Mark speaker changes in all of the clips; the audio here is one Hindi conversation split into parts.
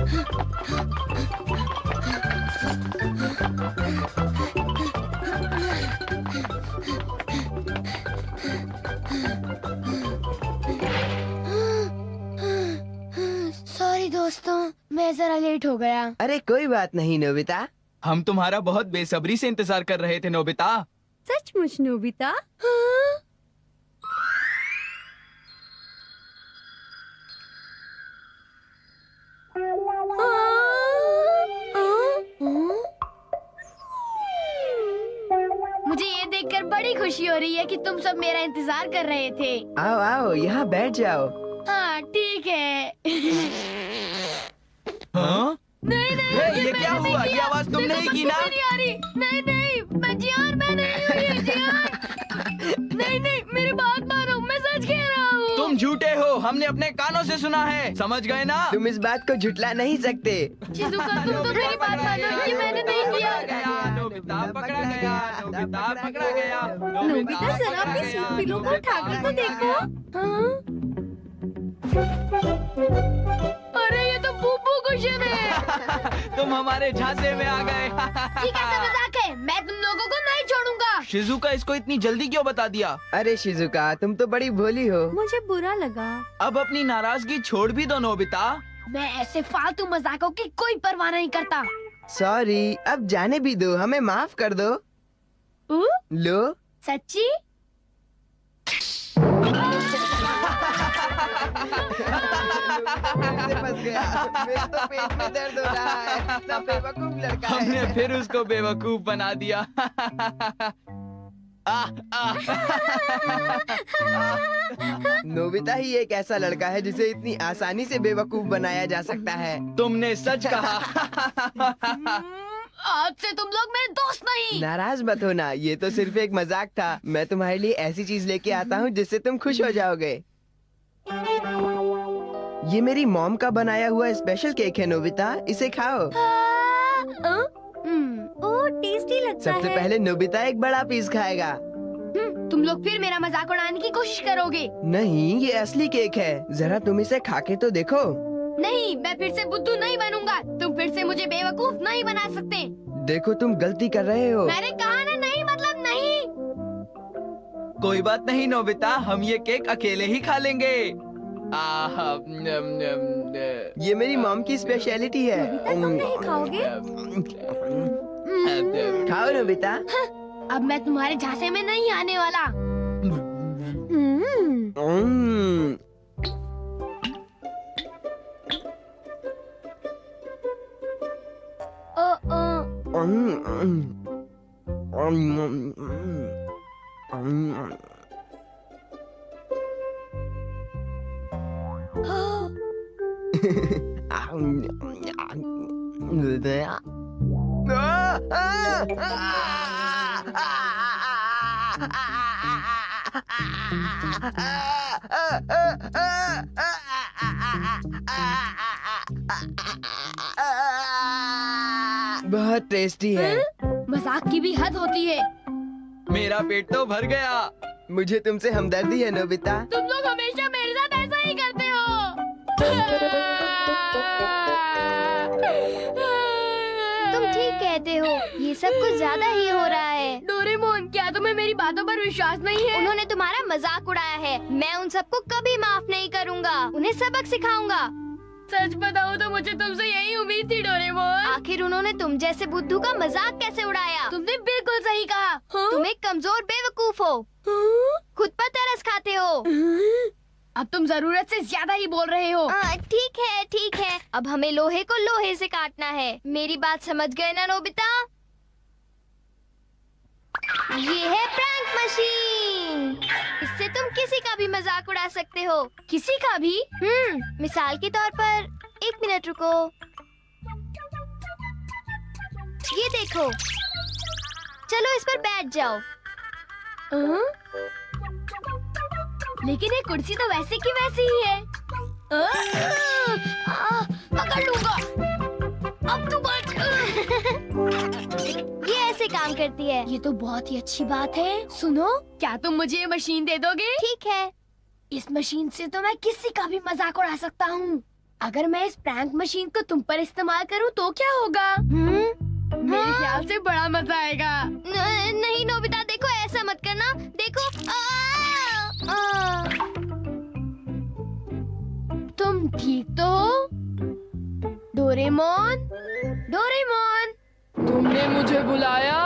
Speaker 1: सॉरी दोस्तों, मैं जरा लेट हो गया।
Speaker 2: अरे कोई बात नहीं नोबिता।
Speaker 3: हम तुम्हारा बहुत बेसब्री से इंतजार कर रहे थे नोबिता।
Speaker 4: सचमुच नोबिता?
Speaker 1: मुझे ये देखकर बड़ी खुशी हो रही है कि तुम सब मेरा इंतजार कर रहे थे।
Speaker 2: आओ आओ, यहाँ बैठ जाओ।
Speaker 1: हाँ ठीक है।
Speaker 3: हाँ?
Speaker 1: नहीं नहीं,
Speaker 3: ये क्या
Speaker 1: मैंने
Speaker 3: हुआ?
Speaker 1: नहीं
Speaker 3: ये
Speaker 1: किया।
Speaker 3: आवाज तुमने ही
Speaker 1: देखो,
Speaker 3: की ना?
Speaker 1: मुझे नहीं आ रही। नहीं नहीं, मैं जियान, मैं नहीं हूँ ये जियान। नहीं नहीं, मेरी बात मानो, मैं सच कह रहा हूँ।
Speaker 3: तुम झूठे हो, हमने अपने कानों से सुना है, समझ गए ना?
Speaker 2: तुम इस बात को झुटला नहीं सकते।
Speaker 1: शिजुका, तुम तो मेरी बात मानो, ये मैंने नहीं किया।
Speaker 3: नोबिता पकड़ा गया, नोबिता पकड़ा गया।
Speaker 4: नोबिता जरा अपनी सीट पिलो को उठाकर तो देखो।
Speaker 1: हाँ? अरे ये तो बूबू कुशन है।
Speaker 3: तुम हमारे झांसे में आ गए।
Speaker 1: ये कैसा मजाक है? मैं तुम लोगों को नहीं छोड़ूंगा।
Speaker 3: शिजुका इसको इतनी जल्दी क्यों बता दिया?
Speaker 2: अरे शिजुका, तुम तो बड़ी भोली हो।
Speaker 4: मुझे बुरा लगा।
Speaker 3: अब अपनी नाराजगी छोड़ भी दो नोबिता।
Speaker 1: मैं ऐसे फालतू मजाकों की कोई परवाह नहीं करता।
Speaker 2: सॉरी, अब जाने भी दो, हमें माफ कर दो। लो।
Speaker 1: सच्ची?
Speaker 2: फंस गया। मेरे तो पेट में दर्द हो रहा है। इतना बेवकूफ लड़का है।
Speaker 3: हमने फिर उसको बेवकूफ बना दिया।
Speaker 2: नोबिता ही एक ऐसा लड़का है जिसे इतनी आसानी से बेवकूफ बनाया जा सकता है।
Speaker 3: तुमने सच कहा।
Speaker 1: आज से तुम लोग मेरे दोस्त नहीं।
Speaker 2: नाराज मत होना, ये तो सिर्फ एक मजाक था। मैं तुम्हारे लिए ऐसी चीज लेके आता हूँ जिससे तुम खुश हो जाओगे। ये मेरी मॉम का बनाया हुआ स्पेशल केक है नोबिता, इसे खाओ।
Speaker 4: ओह टेस्टी लगता
Speaker 2: सबसे
Speaker 4: है।
Speaker 2: पहले नोबिता एक बड़ा पीस खाएगा।
Speaker 1: तुम लोग फिर मेरा मजाक उड़ाने की कोशिश करोगे।
Speaker 2: नहीं, ये असली केक है, जरा तुम इसे खा के तो देखो।
Speaker 1: नहीं, मैं फिर से बुद्धू नहीं बनूंगा। तुम फिर से मुझे बेवकूफ नहीं बना सकते।
Speaker 2: देखो तुम गलती कर रहे हो।
Speaker 1: मैंने कहा ना, नहीं मतलब नहीं।
Speaker 3: कोई बात नहीं नोबिता, हम ये केक अकेले ही खा लेंगे।
Speaker 2: ये मेरी मॉम की स्पेशलिटी है।
Speaker 4: नोबिता तुम नहीं खाओगे?
Speaker 2: खाओ नोबिता।
Speaker 1: अब मैं तुम्हारे झांसे में नहीं आने वाला।
Speaker 2: बहुत टेस्टी है।
Speaker 1: मजाक की भी हद होती है।
Speaker 3: मेरा पेट तो भर गया।
Speaker 2: मुझे तुमसे हमदर्दी है नोबिता।
Speaker 1: तुम लोग हमेशा मेरे साथ ऐसा ही करते हो।
Speaker 5: तुम ठीक कहते हो, ये सब कुछ ज्यादा ही हो रहा है।
Speaker 1: डोरेमोन, क्या तुम्हें मेरी बातों पर विश्वास नहीं है?
Speaker 5: उन्होंने तुम्हारा मजाक उड़ाया है। मैं उन सबको कभी माफ नहीं करूँगा। उन्हें सबक सिखाऊंगा।
Speaker 1: सच बताओ तो मुझे तुमसे यही उम्मीद थी डोरेमोन।
Speaker 5: आखिर उन्होंने तुम जैसे बुद्धू का मजाक कैसे उड़ाया?
Speaker 1: तुमने बिल्कुल सही कहा।
Speaker 5: तुम एक कमजोर बेवकूफ हो, खुद पर तरस खाते हो।
Speaker 1: अब तुम जरूरत से ज्यादा ही बोल रहे हो।
Speaker 5: ठीक है ठीक है, अब हमें लोहे को लोहे से काटना है। मेरी बात समझ गए ना नोबिता? ये है प्रैंक मशीन। इससे तुम किसी का भी मजाक उड़ा सकते हो।
Speaker 1: किसी का भी?
Speaker 5: मिसाल के तौर पर, एक मिनट रुको। ये देखो, चलो इस पर बैठ जाओ।
Speaker 1: लेकिन ये कुर्सी तो वैसे की वैसी ही है। पकड़ लूंगा। अब तू बच।
Speaker 5: ये ऐसे काम करती है।
Speaker 1: ये तो बहुत ही अच्छी बात है। सुनो, क्या तुम मुझे ये मशीन दे दोगे?
Speaker 5: ठीक है।
Speaker 1: इस मशीन से तो मैं किसी का भी मजाक उड़ा सकता हूँ। अगर मैं इस प्रैंक मशीन को तुम पर इस्तेमाल करूं तो क्या होगा? मेरे ख्याल से बड़ा मजा आएगा।
Speaker 5: नहीं नोबिता, देखो ऐसा मत करना। देखो
Speaker 1: तुम ठीक तो हो? डोरेमोन, डोरेमोन, तुमने मुझे बुलाया?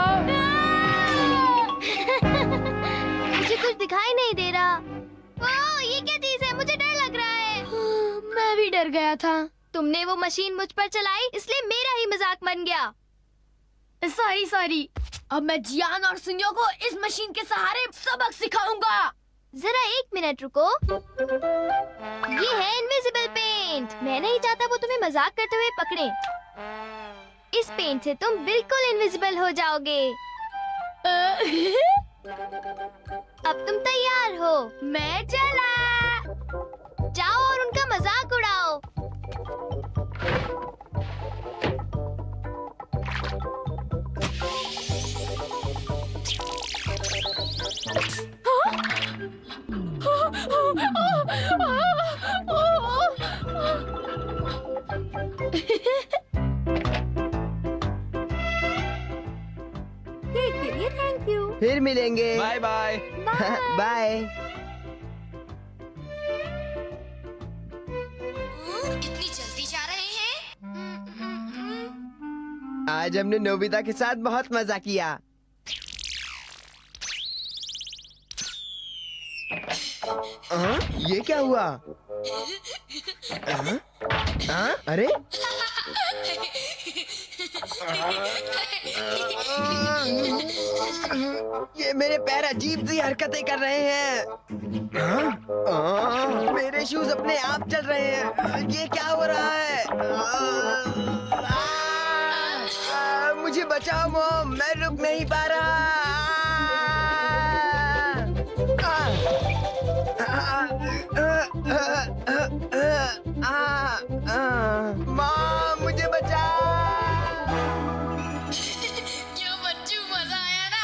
Speaker 5: मुझे कुछ दिखाई नहीं दे रहा। ओह, ये क्या चीज है? मुझे डर लग रहा है।
Speaker 1: मैं भी डर गया था।
Speaker 5: तुमने वो मशीन मुझ पर चलाई, इसलिए मेरा ही मजाक बन गया।
Speaker 1: Sorry sorry. अब मैं जियान और सुनियो को इस मशीन के सहारे सबक सिखाऊंगा।
Speaker 5: जरा 1 मिनट रुको। ये है इनविजिबल पेंट। मैं नहीं चाहता वो तुम्हें मजाक करते हुए पकड़े। इस पेंट से तुम बिल्कुल इनविजिबल हो जाओगे। अब तुम तैयार हो?
Speaker 1: मैं चला।
Speaker 5: जाओ और उनका मजाक उड़ाओ।
Speaker 4: केक के लिए थैंक यू।
Speaker 2: फिर मिलेंगे।
Speaker 3: Bye bye.
Speaker 2: बाय।
Speaker 5: इतनी जल्दी जा रहे हैं?
Speaker 2: आज हमने नोबिता के साथ बहुत मजा किया। ये क्या हुआ? अरे ये मेरे पैर अजीब सी हरकतें कर रहे हैं। मेरे शूज अपने आप चल रहे हैं। ये क्या हो रहा है? मुझे बचाओ मॉम, मैं रुक नहीं पा रहा। मॉम मुझे बचा।
Speaker 1: क्यों बच्चू, मजा आया ना?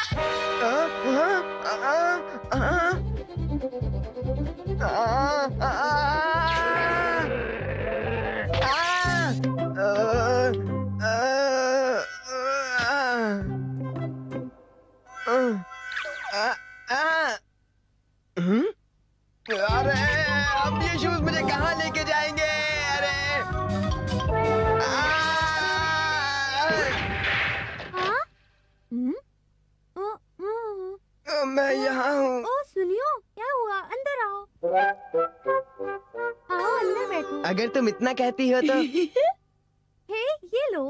Speaker 2: अरे अब ये शूज मुझे कहाँ लेके जाएंगे? अरे मैं यहाँ हूँ।
Speaker 4: ओ सुनियो, क्या हुआ? अंदर आओ। आओ अंदर बैठो।
Speaker 2: अगर तुम इतना कहती हो तो।
Speaker 4: हे, ये लो।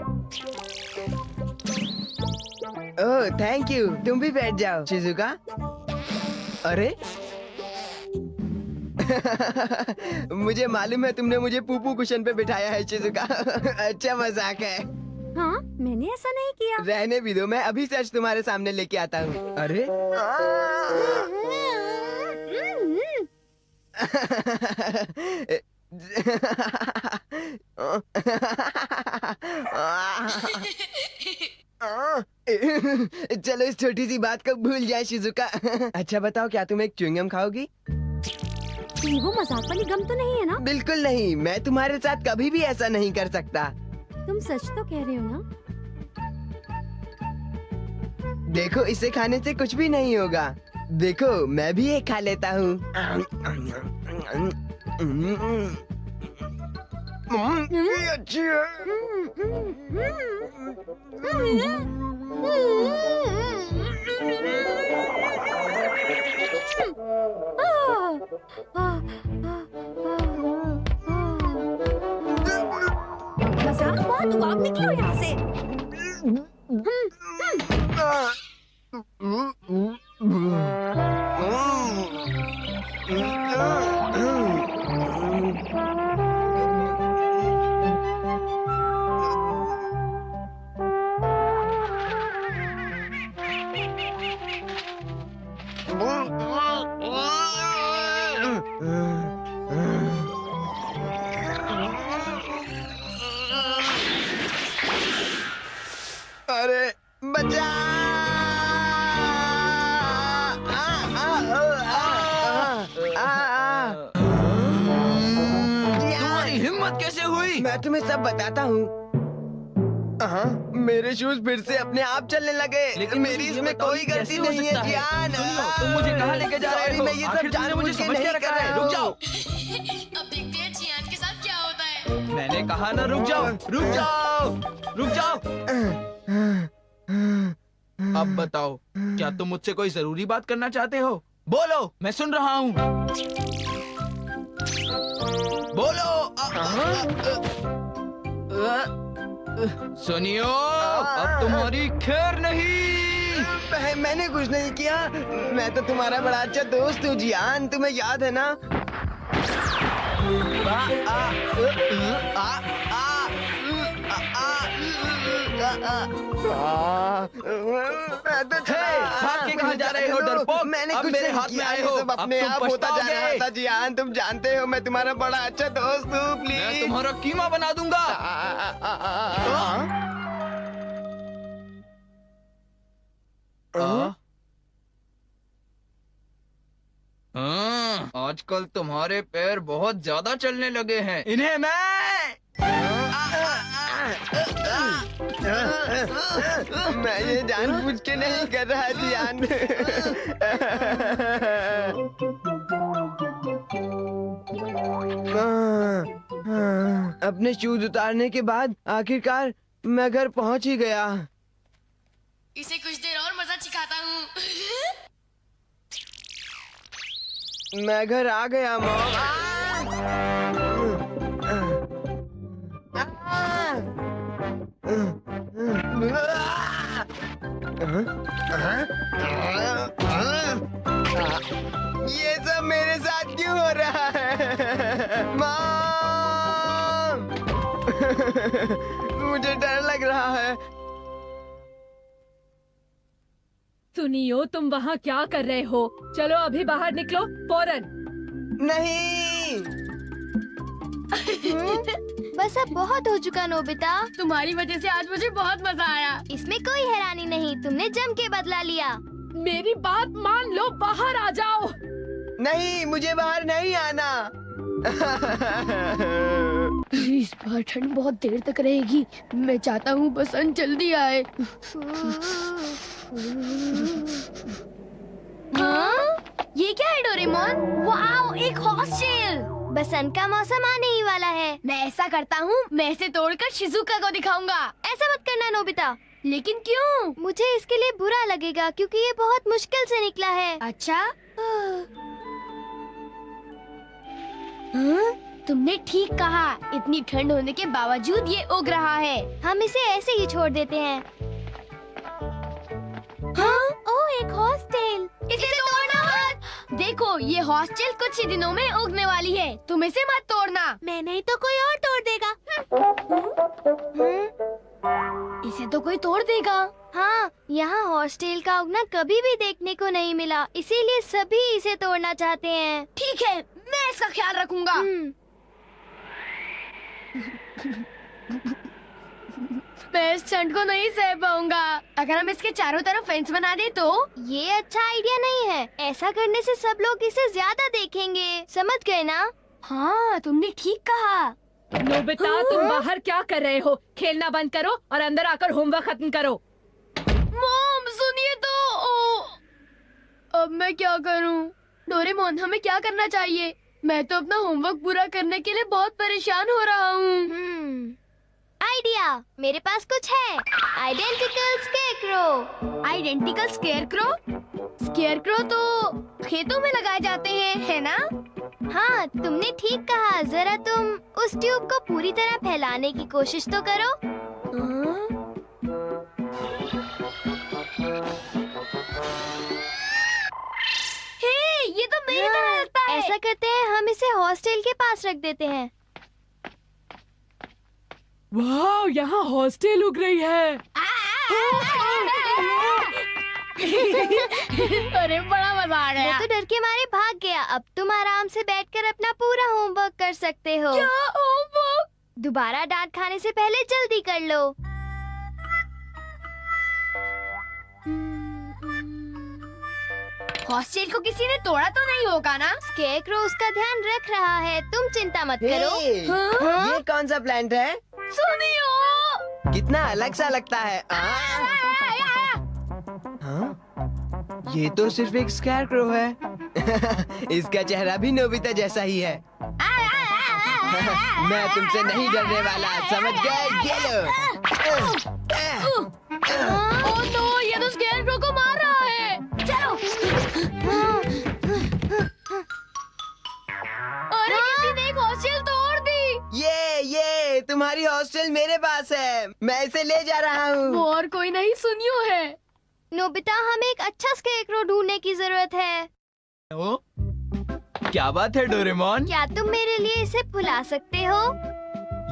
Speaker 2: Oh thank you. तुम भी बैठ जाओ शिजुका। अरे मुझे मालूम है तुमने मुझे पूपू कुशन पे बिठाया है शिजुका। अच्छा मजाक है।
Speaker 4: हाँ, मैंने ऐसा नहीं किया।
Speaker 2: रहने भी दो, मैं अभी सच तुम्हारे सामने लेके आता हूँ। अरे चलो इस छोटी सी बात को भूल जाए शिजुका। अच्छा बताओ, क्या तुम एक च्युइंगम खाओगी?
Speaker 4: ये वो मजाक वाली गम तो नहीं है ना?
Speaker 2: बिल्कुल नहीं, मैं तुम्हारे साथ कभी भी ऐसा नहीं कर सकता।
Speaker 4: तुम सच तो कह रहे हो ना?
Speaker 2: देखो इसे खाने से कुछ भी नहीं होगा। देखो मैं भी एक खा लेता हूँ। ये अच्छी है।
Speaker 4: मजाक बहुत हुआ, अब निकलो यहाँ से।
Speaker 2: अरे बचा।
Speaker 3: तुम्हारी हिम्मत कैसे हुई?
Speaker 2: मैं तुम्हें सब बताता हूँ। हाँ, मेरे शूज फिर से अपने आप चलने लगे।
Speaker 3: लेकिन
Speaker 2: मेरी
Speaker 3: मुझे
Speaker 2: इसमें
Speaker 3: बताओ,
Speaker 2: कोई
Speaker 3: ये
Speaker 2: गलती
Speaker 3: कैसे हो
Speaker 2: नहीं है
Speaker 3: सकता है?
Speaker 2: जियान।
Speaker 3: सुनियो, तुम मुझे कहाँ लेके जा रहे
Speaker 2: Sorry,
Speaker 3: हो?
Speaker 2: मैं ये सब
Speaker 3: आखिर तुमने
Speaker 2: जानबूझ
Speaker 3: मुझे
Speaker 2: के
Speaker 3: समझ
Speaker 2: नहीं
Speaker 3: के
Speaker 2: कर
Speaker 3: रखा
Speaker 2: रहा
Speaker 3: है। रुक
Speaker 2: हूँ।
Speaker 3: जाओ।
Speaker 1: अब देखते हैं जियान के साथ क्या होता है।
Speaker 3: मैंने कहा ना रुक जाओ, रुक जाओ, रुक जाओ। अब बताओ, क्या तुम मुझसे कोई जरूरी बात करना चाहते हो? बोलो, मैं सुन रहा हूँ। बोलो। सुनियो, अब तुम्हारी खैर नहीं।
Speaker 2: मैंने कुछ नहीं किया। मैं तो तुम्हारा बड़ा अच्छा दोस्त हूँ जियान, तुम्हें याद है ना?
Speaker 3: भाग के कहाँ जा रहे हो डरपोक?
Speaker 2: मैंने
Speaker 3: अब
Speaker 2: कुछ
Speaker 3: मेरे
Speaker 2: नहीं
Speaker 3: हाथ में
Speaker 2: किया,
Speaker 3: आए
Speaker 2: ये
Speaker 3: हो।
Speaker 2: सब
Speaker 3: अब
Speaker 2: अपने
Speaker 3: तुम
Speaker 2: आप होता जा रहा
Speaker 3: पछताओगे।
Speaker 2: था जियान, तुम जानते हो मैं तुम्हारा बड़ा अच्छा दोस्त हूँ।
Speaker 3: मैं
Speaker 2: प्लीज
Speaker 3: तुम्हारा कीमा बना दूंगा। आजकल तुम्हारे पैर बहुत ज्यादा चलने लगे हैं। इन्हें
Speaker 2: मैं ये जानबूझ के नहीं कर रहा जियान। अपने शूज उतारने के बाद आखिरकार मैं घर पहुंच ही गया।
Speaker 1: इसे कुछ देर और मजा सिखाता हूँ।
Speaker 2: मैं घर आ गया मॉम। ये सब मेरे साथ क्यों हो रहा है मॉम? मुझे डर लग रहा है।
Speaker 6: सुनियो, तुम वहाँ क्या कर रहे हो? चलो अभी बाहर निकलो फौरन।
Speaker 2: नहीं।
Speaker 5: बस अब बहुत हो चुका नोबिता।
Speaker 1: तुम्हारी वजह से आज मुझे बहुत मजा आया।
Speaker 5: इसमें कोई हैरानी नहीं, तुमने जम के बदला लिया।
Speaker 6: मेरी बात मान लो, बाहर आ जाओ।
Speaker 2: नहीं, मुझे बाहर नहीं आना।
Speaker 1: इस बार ठंड बहुत देर तक रहेगी। मैं चाहता हूँ बसंत जल्दी आए। हाँ? ये क्या है डोरेमोन? वाओ, एक हॉस्टल।
Speaker 5: बसंत का मौसम आने ही वाला है।
Speaker 1: मैं ऐसा करता हूँ, मैं इसे तोड़कर शिजुका को दिखाऊंगा।
Speaker 5: ऐसा मत करना नोबिता।
Speaker 1: लेकिन क्यों?
Speaker 5: मुझे इसके लिए बुरा लगेगा क्योंकि ये बहुत मुश्किल से निकला है।
Speaker 1: अच्छा। हाँ? तुमने ठीक कहा, इतनी ठंड होने के बावजूद ये उग रहा है।
Speaker 5: हम इसे ऐसे ही छोड़ देते हैं।
Speaker 1: हाँ?
Speaker 5: ओह, एक हॉस्टल।
Speaker 1: इसे तोड़ना मत। देखो, ये हॉस्टल कुछ ही दिनों में उगने वाली है। तुम इसे मत तोड़ना।
Speaker 5: मैं नहीं तो कोई और तोड़ देगा।
Speaker 1: इसे तो कोई तोड़ देगा।
Speaker 5: हाँ, यहाँ हॉस्टल का उगना कभी भी देखने को नहीं मिला, इसीलिए सभी इसे तोड़ना चाहते हैं।
Speaker 1: ठीक है, मैं इसका ख्याल रखूंगा। मैं इस ठंड को नहीं सह पाऊंगा। अगर हम इसके चारों तरफ फेंस बना दे तो?
Speaker 5: ये अच्छा आइडिया नहीं है। ऐसा करने से सब लोग इसे ज्यादा देखेंगे। समझ गए ना?
Speaker 1: हाँ, तुमने ठीक कहा।
Speaker 6: नोबिता, तुम बाहर क्या कर रहे हो? खेलना बंद करो और अंदर आकर होमवर्क खत्म करो।
Speaker 1: मॉम, सुनिए तो। अब मैं क्या करूं? डोरेमोन, हमें क्या करना चाहिए? मैं तो अपना होमवर्क पूरा करने के लिए बहुत परेशान हो रहा हूँ।
Speaker 5: आइडिया, मेरे पास कुछ है। Identical scarecrow.
Speaker 1: Identical scarecrow? Scarecrow तो खेतों में लगाए जाते हैं, है ना?
Speaker 5: हाँ, तुमने ठीक कहा। जरा तुम उस ट्यूब को पूरी तरह फैलाने की कोशिश तो करो।
Speaker 1: हे, ये तो मेरी तरह लगता है।
Speaker 5: ऐसा करते हैं, हम इसे हॉस्टल के पास रख देते हैं।
Speaker 6: वाह, यहाँ हॉस्टल उग रही है।
Speaker 1: अरे, बड़ा मजा आ
Speaker 5: वो
Speaker 1: गया।
Speaker 5: तो डर के मारे भाग गया। अब तुम आराम से बैठकर अपना पूरा होमवर्क कर सकते हो।
Speaker 1: क्या होमवर्क?
Speaker 5: दोबारा डांट खाने से पहले जल्दी कर लो।
Speaker 1: हॉस्टल को किसी ने तोड़ा तो नहीं होगा ना?
Speaker 5: स्केरक्रो उसका ध्यान रख रहा है, तुम चिंता मत करो।
Speaker 2: हे, ये कौन सा प्लांट है?
Speaker 1: सुनियो।
Speaker 2: कितना अलग सा लगता है। हाँ? ये तो सिर्फ एक स्कैरक्रो है। इसका चेहरा भी नोबिता जैसा ही है। मैं तुमसे नहीं डरने वाला, समझ गए? ये लो।
Speaker 1: ओह नो, ये तो स्केरक्रो को मार रहा है। चलो। अरे किसी ने एक हॉस्टल तोड़ दी।
Speaker 2: ये तुम्हारी हॉस्टल मेरे पास है, मैं इसे ले जा रहा हूँ।
Speaker 1: वो और कोई नहीं, सुनियो है।
Speaker 5: नोबिता, हमें एक अच्छा स्केरक्रो ढूंढने की जरूरत है।
Speaker 3: ओ? क्या बात है डोरेमोन?
Speaker 5: क्या तुम मेरे लिए इसे फुला सकते हो?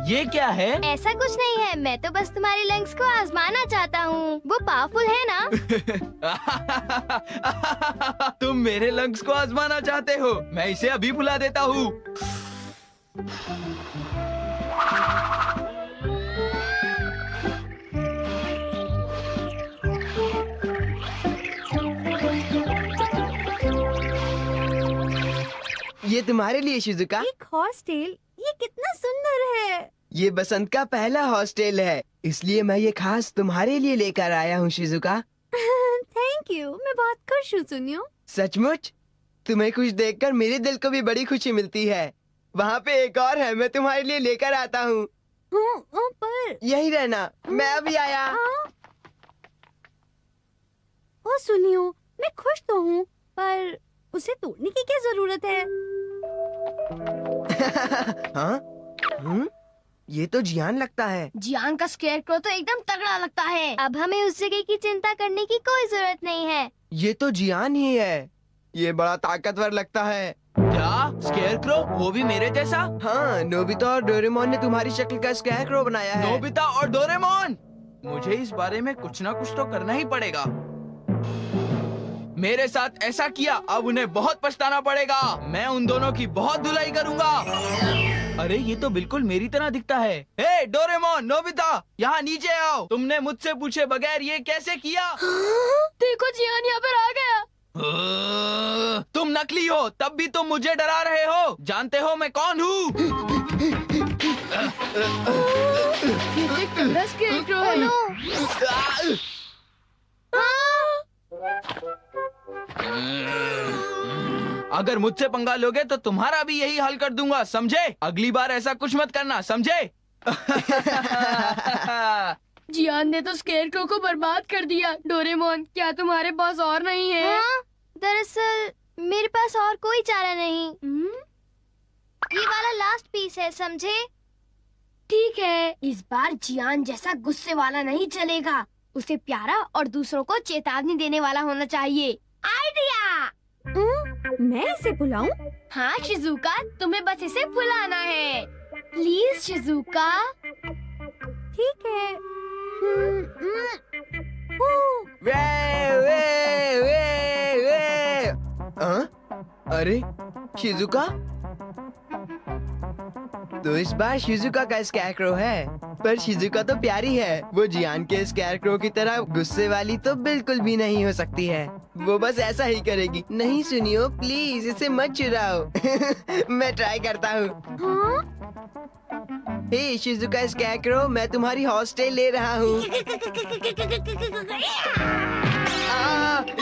Speaker 3: ये क्या है?
Speaker 5: ऐसा कुछ नहीं है, मैं तो बस तुम्हारे लंग्स को आजमाना चाहता हूँ। वो पावरफुल है ना?
Speaker 3: तुम मेरे लंग्स को आजमाना चाहते हो? मैं इसे अभी फुला देता हूँ।
Speaker 2: ये तुम्हारे लिए शिजुका।
Speaker 4: एक हॉस्टल, ये कितना सुंदर है।
Speaker 2: ये बसंत का पहला हॉस्टल है, इसलिए मैं ये खास तुम्हारे लिए लेकर आया हूँ शिजुका।
Speaker 4: थैंक यू, मैं बहुत खुश हूँ सुनियो।
Speaker 2: सचमुच? तुम्हें खुश देखकर मेरे दिल को भी बड़ी खुशी मिलती है। वहाँ पे एक और है, मैं तुम्हारे लिए लेकर आता हूँ।
Speaker 4: पर
Speaker 2: यही रहना, मैं अभी आया।
Speaker 4: ओ सुनियो, मैं खुश तो हूँ, पर उसे तोड़ने की क्या जरूरत है?
Speaker 2: हाँ? ये तो जियान लगता है।
Speaker 1: जियान का स्केरक्रो तो एकदम तगड़ा लगता है।
Speaker 5: अब हमें उस जगह की चिंता करने की कोई जरूरत नहीं है।
Speaker 2: ये तो जियान ही है। ये बड़ा ताकतवर लगता है।
Speaker 3: क्या? स्केरक्रो? वो भी मेरे जैसा?
Speaker 2: हाँ, नोबिता और डोरेमोन ने तुम्हारी शक्ल का स्कैरक्रो बनाया है।
Speaker 3: नोबिता और डोरेमोन, मुझे इस बारे में कुछ ना कुछ तो करना ही पड़ेगा। मेरे साथ ऐसा किया, अब उन्हें बहुत पछताना पड़ेगा। मैं उन दोनों की बहुत धुलाई करूंगा। अरे ये तो बिल्कुल मेरी तरह दिखता है। हे डोरेमोन, नोबिता, यहाँ नीचे आओ। तुमने मुझसे पूछे बगैर ये कैसे किया?
Speaker 1: देखो जियान यहाँ पर आ गया।
Speaker 3: तुम नकली हो, तब भी तुम मुझे डरा रहे हो। जानते हो मैं कौन हूँ?
Speaker 1: ये एक तगड़ा स्केरक्रो है।
Speaker 3: अगर मुझसे पंगा लोगे तो तुम्हारा भी यही हाल कर दूंगा, समझे? अगली बार ऐसा कुछ मत करना, समझे?
Speaker 1: जियान ने तो स्केरक्रो को बर्बाद कर दिया। डोरेमोन, क्या तुम्हारे पास और नहीं है?
Speaker 5: हाँ, दरअसल मेरे पास और कोई चारा नहीं। ये वाला लास्ट पीस है, समझे?
Speaker 1: ठीक है, इस बार जियान जैसा गुस्से वाला नहीं चलेगा। उसे प्यारा और दूसरों को चेतावनी देने वाला होना चाहिए। आइडिया!
Speaker 4: मैं इसे बुलाऊं?
Speaker 1: हाँ शिजुका, तुम्हें बस इसे बुलाना है। Please Shizuka.
Speaker 4: ठीक है।
Speaker 2: अरे शिजुका, तो इस बार शिजुका का स्कैरक्रो है, पर शिजुका तो प्यारी है। वो जियान के स्कैरक्रो की तरह गुस्से वाली तो बिल्कुल भी नहीं हो सकती है। वो बस ऐसा ही करेगी। नहीं सुनियो, प्लीज इसे मत चुराओ। मैं ट्राई करता हूँ। हे शिजुका स्कैरक्रो, मैं तुम्हारी हॉस्टल ले रहा हूँ।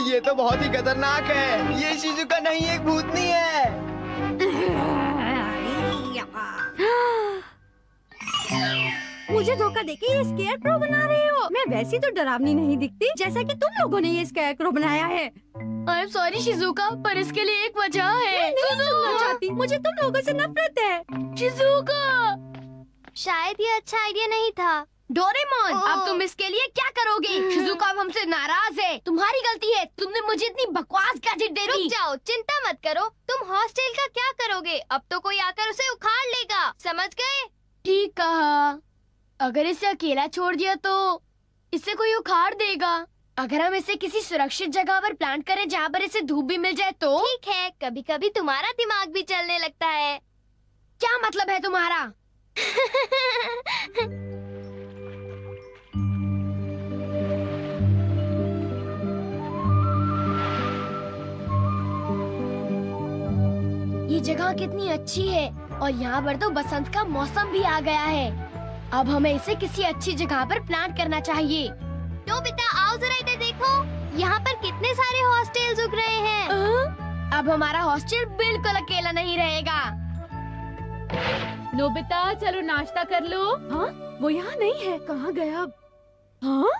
Speaker 2: ये तो बहुत ही खतरनाक है। ये शिजुका नहीं, एक भूतनी है।
Speaker 4: मुझे धोखा देके ये स्केरक्रो बना रहे हो। मैं वैसी तो डरावनी नहीं दिखती जैसा कि तुम लोगों ने ये स्केरक्रो बनाया है।
Speaker 1: आई एम सॉरी शिजुका, पर इसके लिए एक वजह है।
Speaker 4: नहीं सुनना चाहती, मुझे तुम लोगों से नफरत है।
Speaker 1: शिजुका,
Speaker 5: शायद ये अच्छा आइडिया नहीं था।
Speaker 1: डोरेमोन, अब तुम इसके लिए क्या करोगे? शिजुका अब हमसे नाराज है। तुम्हारी गलती है, तुमने मुझे इतनी बकवास गैजेट दे दी।
Speaker 5: रुक जाओ, चिंता मत करो। तुम हॉस्टल का क्या करोगे? अब तो कोई आकर उसे उखाड़ लेगा, समझ गए?
Speaker 1: ठीक कहा। अगर इसे अकेला छोड़ दिया तो इसे कोई उखाड़ देगा। अगर हम इसे किसी सुरक्षित जगह पर प्लांट करें जहाँ पर इसे धूप भी मिल जाए तो?
Speaker 5: ठीक है, कभी कभी तुम्हारा दिमाग भी चलने लगता है।
Speaker 1: क्या मतलब है तुम्हारा? जगह कितनी अच्छी है और यहाँ पर तो बसंत का मौसम भी आ गया है। अब हमें इसे किसी अच्छी जगह पर प्लान करना चाहिए।
Speaker 5: नोबिता आओ जरा इधर देखो, यहाँ पर कितने सारे हॉस्टल्स उग रहे हैं।
Speaker 1: अब हमारा हॉस्टल बिल्कुल अकेला नहीं रहेगा।
Speaker 6: नोबिता चलो नाश्ता कर लो।
Speaker 4: हाँ, वो यहाँ नहीं है। कहाँ गया अब? हाँ,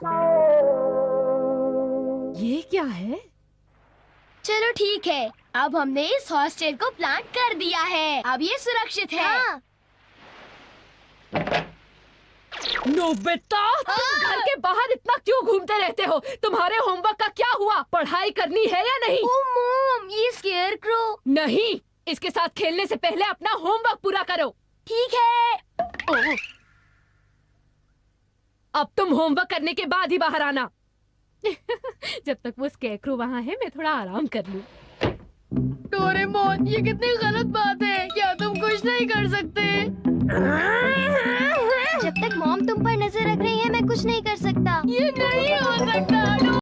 Speaker 4: ये क्या है?
Speaker 1: चलो ठीक है, अब हमने इस हॉस्टल को प्लान कर दिया है। अब ये सुरक्षित है।
Speaker 5: हाँ,
Speaker 6: नोबिता तुम घर के बाहर इतना क्यों घूमते रहते हो? तुम्हारे होमवर्क का क्या हुआ? पढ़ाई करनी है या नहीं?
Speaker 1: ओ मॉम, ये स्केयरक्रो।
Speaker 6: नहीं, इसके साथ खेलने से पहले अपना होमवर्क पूरा करो।
Speaker 1: ठीक है।
Speaker 6: ओह। अब तुम होमवर्क करने के बाद ही बाहर आना। जब तक वो स्केयरक्रो वहाँ है मैं थोड़ा आराम कर लूं।
Speaker 1: डोरेमोन, ये कितनी गलत बात है। क्या तुम कुछ नहीं कर सकते?
Speaker 5: जब तक मॉम तुम पर नजर रख रही है मैं कुछ नहीं कर सकता।
Speaker 1: ये नहीं हो सकता।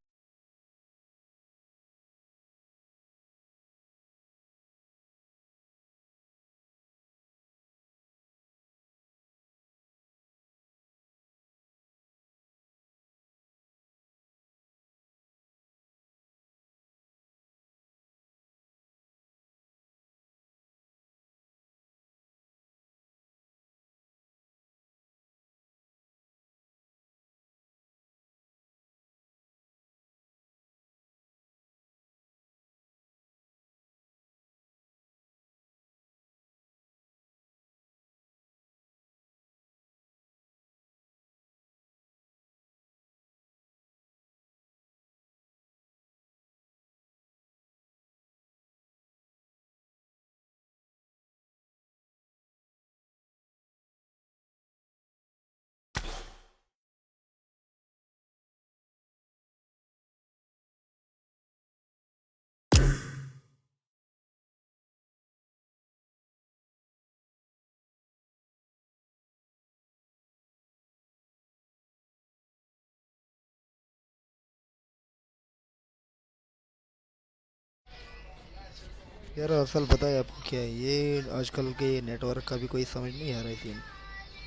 Speaker 7: यार असल पता है आपको क्या है, ये आजकल के नेटवर्क का भी कोई समझ नहीं आ रहा है सीन।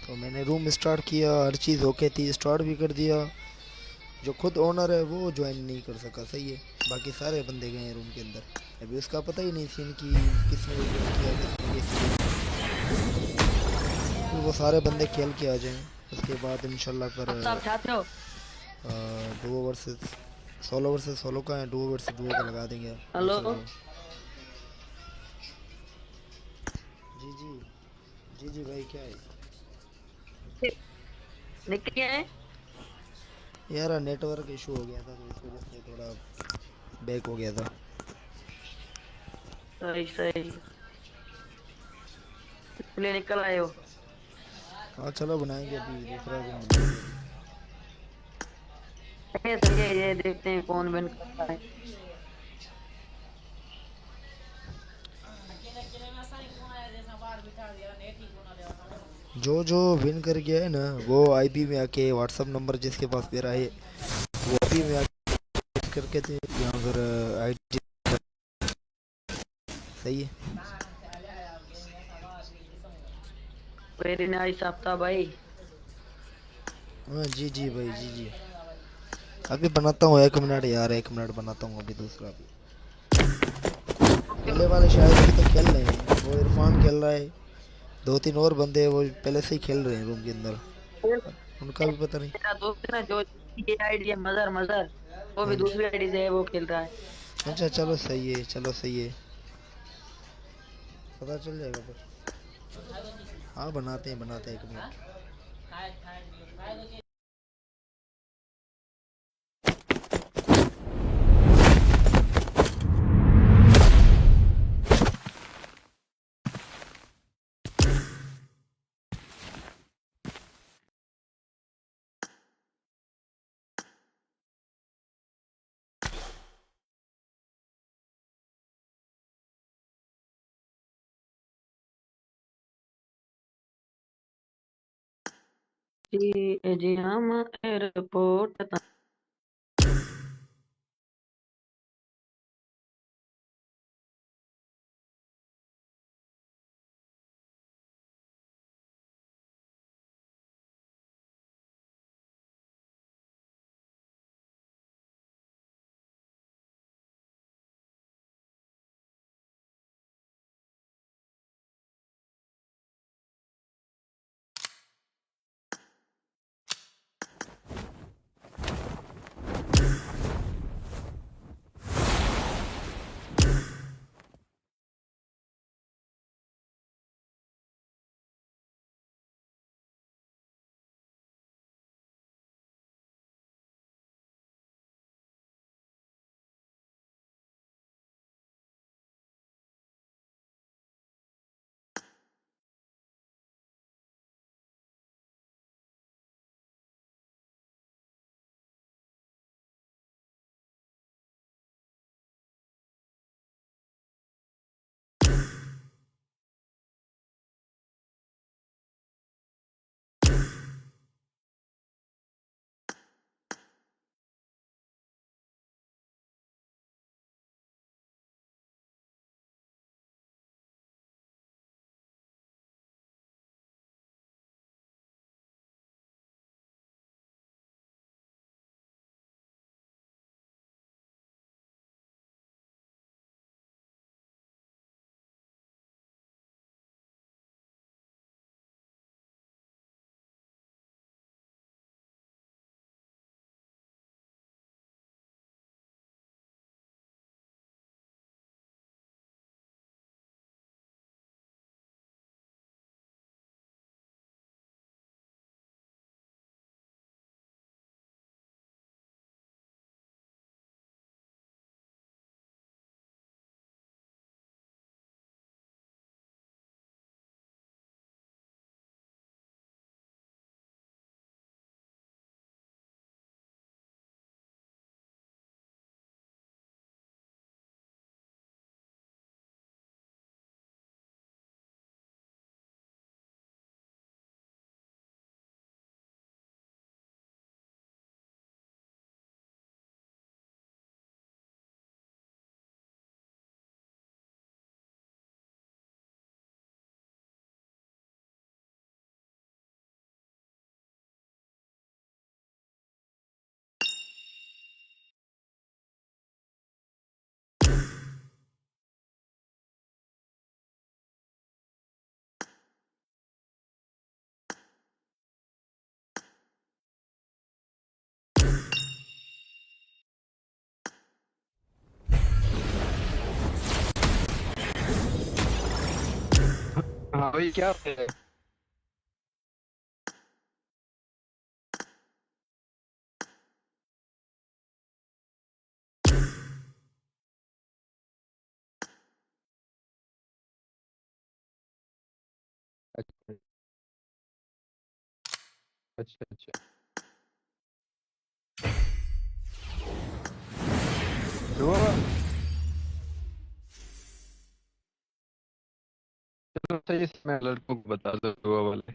Speaker 7: तो मैंने रूम स्टार्ट किया, हर चीज़ ओके थी, स्टार्ट भी कर दिया। जो खुद ओनर है वो ज्वाइन नहीं कर सका, सही है। बाकी सारे बंदे गए हैं रूम के अंदर। अभी उसका पता ही नहीं सीन कि किसने join किया, किसने तो वो सारे बंदे खेल के आ जाएं। उसके बाद इंशाल्लाह फिर 2 वर्सेस 16 का है, 2 वर्सेस 2 का लगा देंगे। हेलो जी जी जी जी भाई, क्या है
Speaker 8: क्या है?
Speaker 7: यार नेटवर्क इशू हो गया था तो इस वजह से थोड़ा बैक हो गया था।
Speaker 8: सही सही, इसलिए निकल आए हो।
Speaker 7: हाँ चलो बनाएंगे, अभी दूसरा रूम बनाएंगे।
Speaker 8: सही है, ये देखते हैं कौन विन करता है।
Speaker 7: जो विन कर गया है ना वो आईपी में आके व्हाट्सअप नंबर जिसके पास मेरा है वो आईपी में आके करके थे या फिर आईडी। सही है।
Speaker 8: वेरी नाइस आफ्ताब भाई।
Speaker 7: हाँ जी जी भाई, जी जी अभी बनाता हूँ 1 मिनट यार, 1 मिनट बनाता हूँ अभी दूसरा भी। पहले वाले शायद अभी तो खेल रहे हैं, वो इरफान खेल रहा है, 2-3 और बंदे हैं वो पहले से ही खेल रहे हैं रूम के अंदर, उनका भी पता नहीं।
Speaker 8: मेरा दोस्त है ना जो ये आईडी है मजर मजर, वो भी दूसरी आईडी से है, वो खेल रहा है।
Speaker 7: अच्छा चलो सही है, चलो सही है, पता चल जाएगा फिर। हाँ बनाते हैं 1 मिनट।
Speaker 8: जी हम एयरपोर्ट
Speaker 9: हाँ भाई क्या है? अच्छा अच्छा अच्छा। दुआ चलो सही से मैं लड़कों को बता दो दुआ वाले।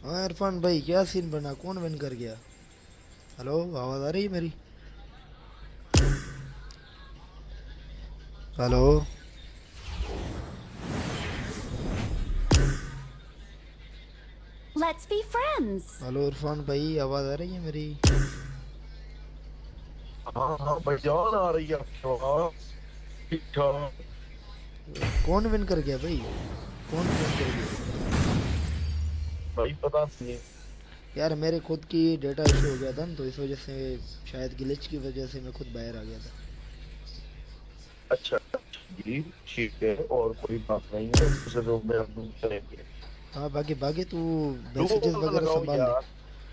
Speaker 7: हाँ इरफान भाई, क्या सीन बना? कौन विन कर गया? हेलो, आवाज़ आ रही है मेरी? Hello.
Speaker 4: Let's be friends.
Speaker 7: Hello Irfan भाई, आवाज़ आ रही है मेरी?
Speaker 9: हाँ हाँ भाईजान आ रही है आपकी आवाज। ठीक ठाक।
Speaker 7: कौन विन कर गया भाई? कौन विन कर गया?
Speaker 9: भाई पता नहीं।
Speaker 7: यार मेरे खुद की डेटा इशू हो गया था ना, तो इस वजह से शायद ग्लिच की वजह से मैं खुद बाहर आ गया था।
Speaker 9: अच्छा अच्छा जी ठीक है, और कोई बात नहीं है, दूसरे रूम में हम लोग करेंगे।
Speaker 7: हाँ, बाकी बाकी तू
Speaker 9: डुओ
Speaker 7: मैसेजेस
Speaker 9: वाला
Speaker 7: वगैरह
Speaker 9: लगाओ
Speaker 7: संभाल ले।
Speaker 9: यार।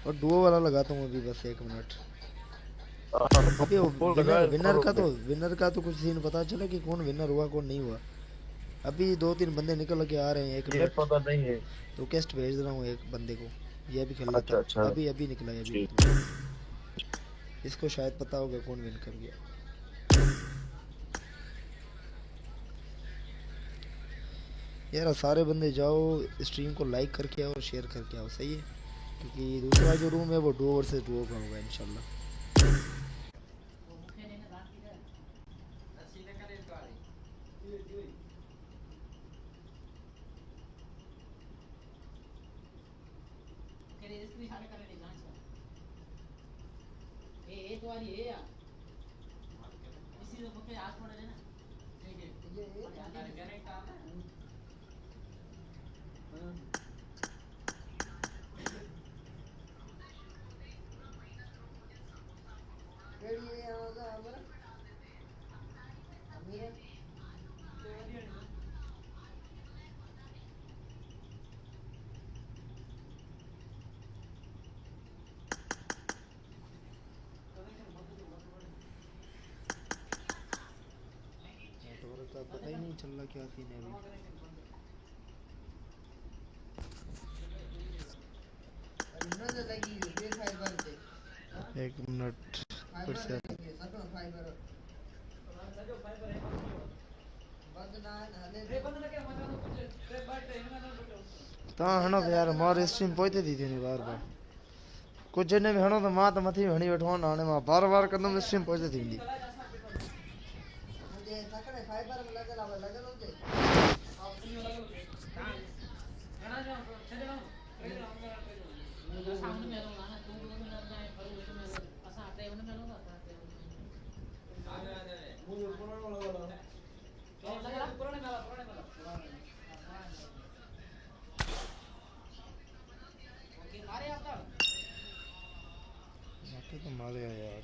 Speaker 7: और डुओ वाला लगाता हूँ अभी, बस 1 मिनट।
Speaker 9: हाँ
Speaker 7: अभी वो
Speaker 9: वो
Speaker 7: विनर
Speaker 9: लगाए
Speaker 7: विनर का
Speaker 9: रूम में।
Speaker 7: तो विनर का तो कुछ सीन पता चला कि कौन विनर हुआ कौन नहीं हुआ? अभी 2-3 बंदे निकल के आ रहे हैं, 1 मिनट।
Speaker 9: ये पता नहीं है।
Speaker 7: तो रिक्वेस्ट भेज रहा हूँ एक बंदे को, ये भी खेल लेता।
Speaker 9: अच्छा अच्छा
Speaker 7: अभी अभी निकला है, अभी
Speaker 9: ठीक।
Speaker 7: निकला। इसको शायद पता होगा कौन विन कर गया। यार सारे बंदे जाओ, स्ट्रीम को लाइक करके आओ और शेयर करके आओ, सही है? क्योंकि दूसरा जो रूम है वो डुओ वर्सेस डुओ का होगा इंशाल्लाह। नेटवर्क का पता ही नहीं चल रहा क्या सीन है अभी। 1 मिनट फिर से। ता हणो तो यार मार स्ट्रीम पहुंचे दी थी बार बार। कुछ जने भी हणो तो मां तो मथी हणी बैठो ना, हाणे मां बार बार कदम स्ट्रीम पहुंचे थी। तो मारे यार।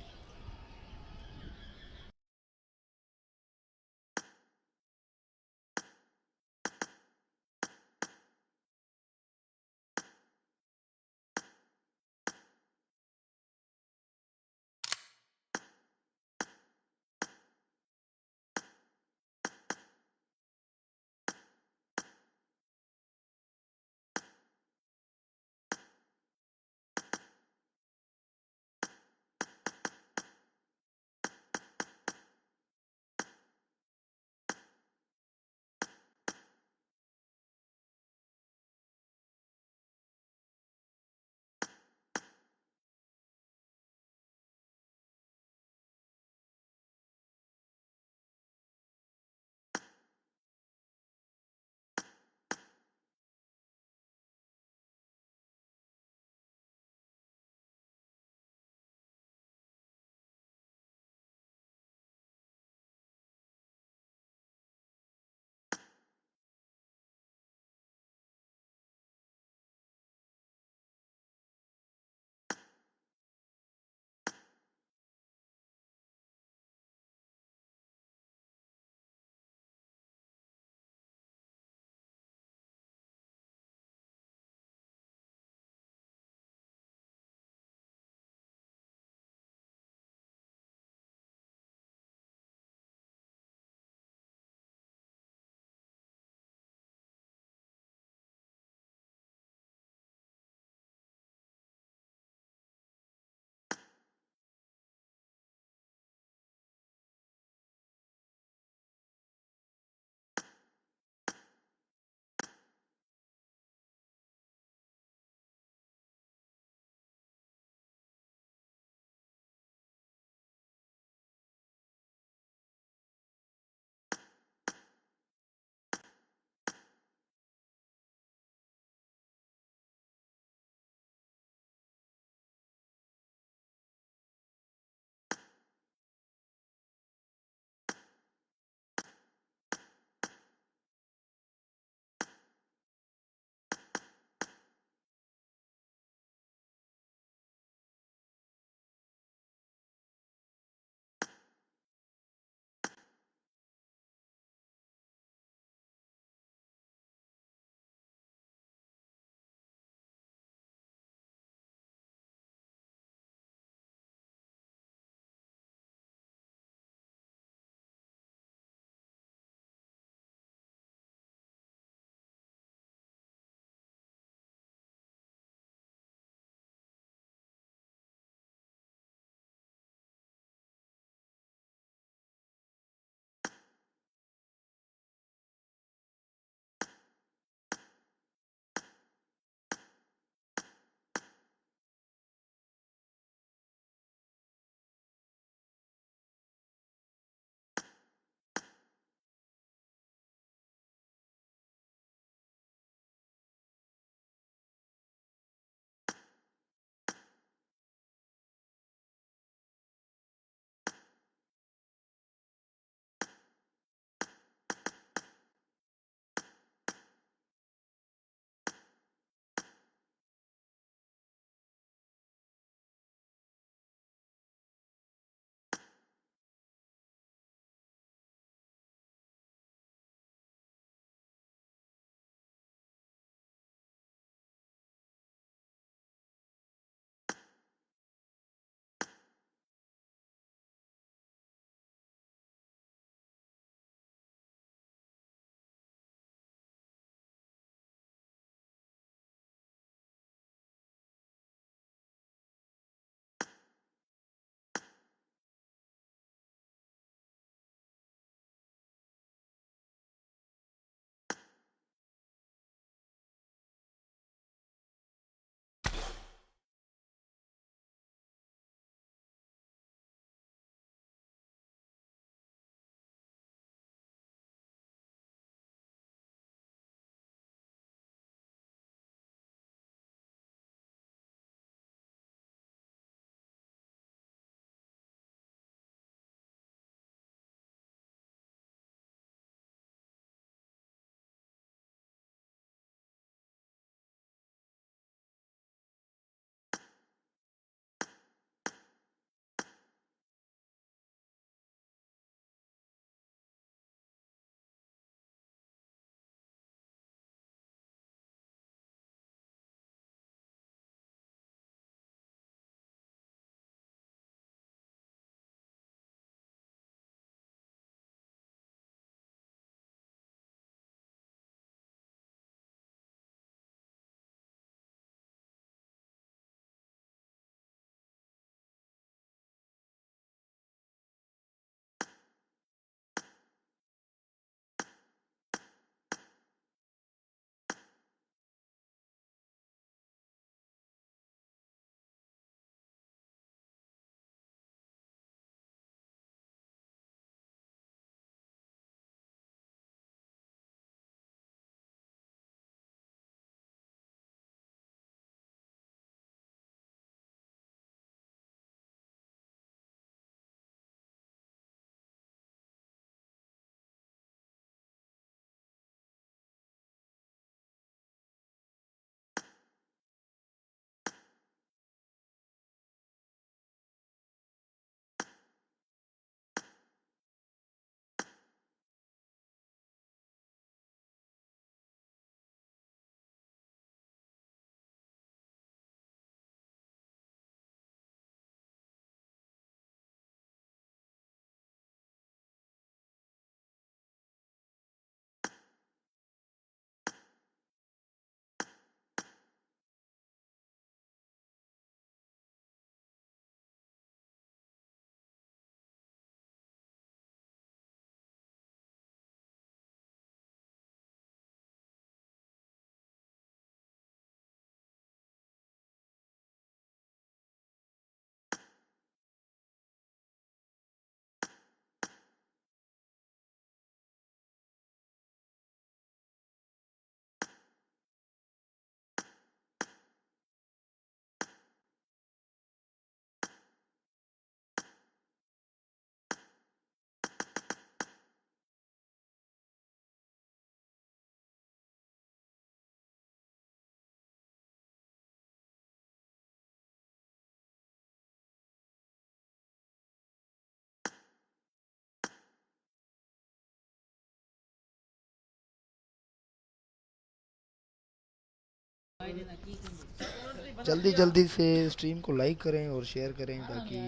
Speaker 7: जल्दी जल्दी से स्ट्रीम को लाइक करें और शेयर करें ताकि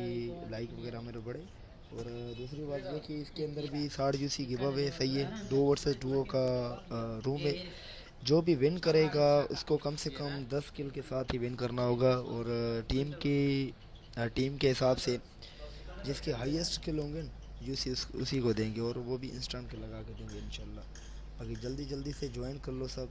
Speaker 7: लाइक वगैरह मेरे बढ़े। और दूसरी बात ये कि इसके अंदर भी 60 यूसी गिव अवे सही है, 2 वर्सेस डुओ का रूम है। जो भी विन करेगा उसको कम से कम 10 किल के साथ ही विन करना होगा। और टीम के हिसाब से जिसके हाईएस्ट किल होंगे यूसी उसी को देंगे, और वो भी इंस्टेंट के लगा के देंगे इंशाल्लाह। बाकी जल्दी जल्दी से ज्वाइन कर लो सब।